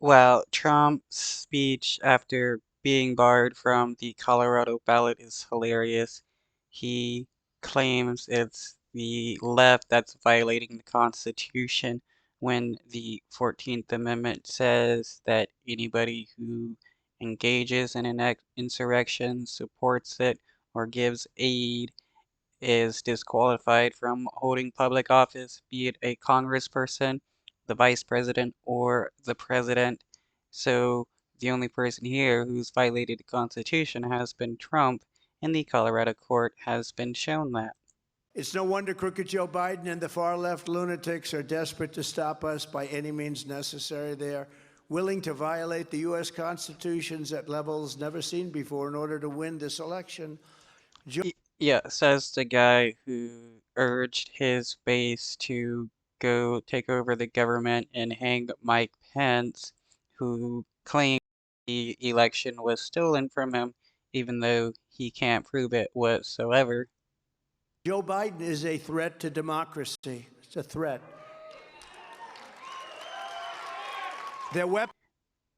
Well, Trump's speech after being barred from the Colorado ballot is hilarious. He claims it's the left that's violating the Constitution when the 14th Amendment says that anybody who engages in an insurrection, supports it, or gives aid is disqualified from holding public office, be it a congressperson, the vice president, or the president. So the only person here who's violated the Constitution has been Trump, and the Colorado court has been shown that. It's no wonder crooked Joe Biden and the far left lunatics are desperate to stop us by any means necessary. They are willing to violate the U.S. Constitution at levels never seen before in order to win this election. Yeah, says the guy who urged his base to go take over the government and hang Mike Pence, who claimed the election was stolen from him, even though he can't prove it whatsoever. Joe Biden is a threat to democracy. It's a threat. Their weapons.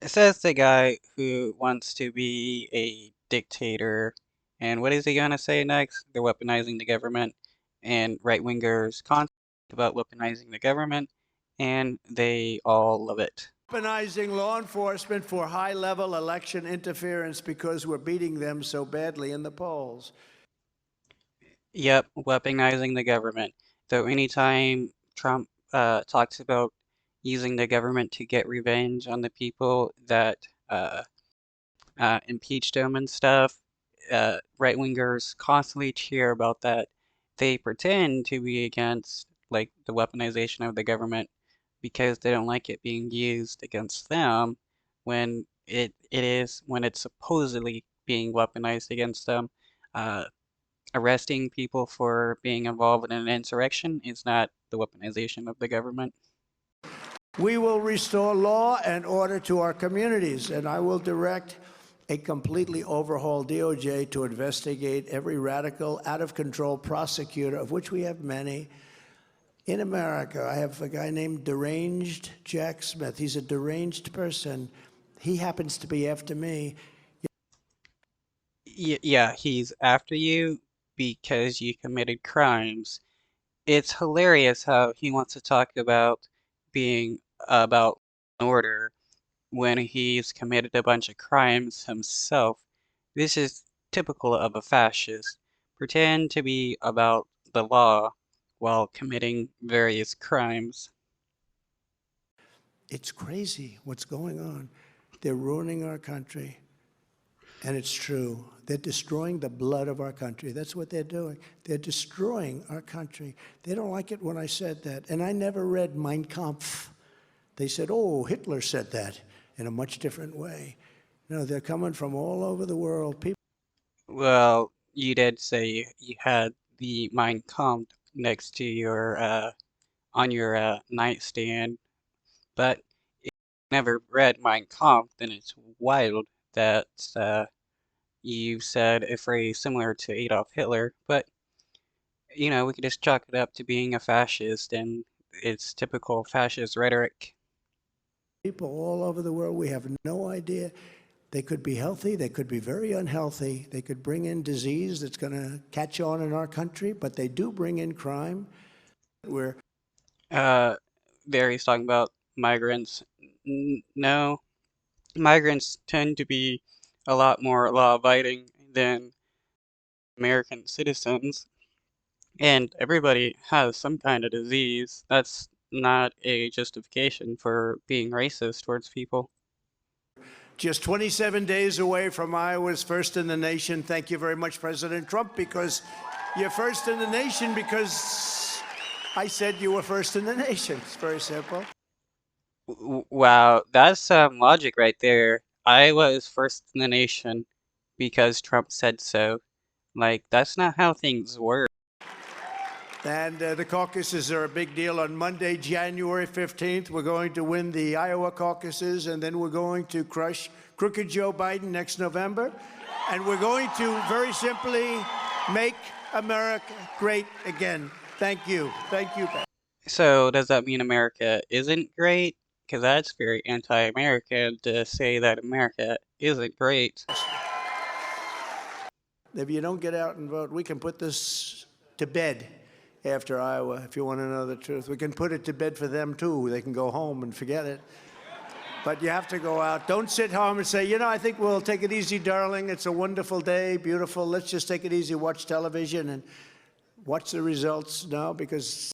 It says the guy who wants to be a dictator. And what is he gonna say next? They're weaponizing the government, and right-wingers constantly about weaponizing the government, and they all love it. Weaponizing law enforcement for high-level election interference because we're beating them so badly in the polls. Yep, weaponizing the government. Though anytime Trump talks about using the government to get revenge on the people that impeached him and stuff, right-wingers constantly cheer about that. They pretend to be against like the weaponization of the government because they don't like it being used against them when it's supposedly being weaponized against them. Uh, Arresting people for being involved in an insurrection is not the weaponization of the government. We will restore law and order to our communities, and I will direct a completely overhauled DOJ to investigate every radical, out-of-control prosecutor, of which we have many, in America. I have a guy named Deranged Jack Smith. He's a deranged person. He happens to be after me. Yeah, he's after you because you committed crimes. It's hilarious how he wants to talk about being about order when he's committed a bunch of crimes himself. This is typical of a fascist. Pretend to be about the law while committing various crimes. It's crazy what's going on. They're ruining our country. And it's true. They're destroying the blood of our country. That's what they're doing. They're destroying our country. They don't like it when I said that. And I never read Mein Kampf. They said, oh, Hitler said that in a much different way. No, they're coming from all over the world. People. Well, you did say you had the Mein Kampf next to your on your nightstand, but if you never read Mein Kampf, then it's wild that you said a phrase similar to Adolf Hitler. But we could just chalk it up to being a fascist, and it's typical fascist rhetoric. People all over the world, we have no idea. They could be healthy, they could be very unhealthy, they could bring in disease that's going to catch on in our country, but they do bring in crime. We're There he's talking about migrants. No, migrants tend to be a lot more law-abiding than American citizens, and everybody has some kind of disease. That's not a justification for being racist towards people. just 27 days away from Iowa's first in the nation. Thank you very much, President Trump, because you're first in the nation because I said you were first in the nation. It's very simple. Wow, that's some logic right there. I was first in the nation because Trump said so. Like, that's not how things work. And the caucuses are a big deal. On Monday, January 15th, we're going to win the Iowa caucuses, and then we're going to crush crooked Joe Biden next November. And we're going to very simply make America great again. Thank you. Thank you, Pat. So, does that mean America isn't great? because that's very anti-American to say that America isn't great. If you don't get out and vote, we can put this to bed after Iowa, if you want to know the truth. We can put it to bed for them, too. They can go home and forget it. But you have to go out. Don't sit home and say, I think we'll take it easy, darling. It's a wonderful day, beautiful. Let's just take it easy, watch television, and watch the results now, because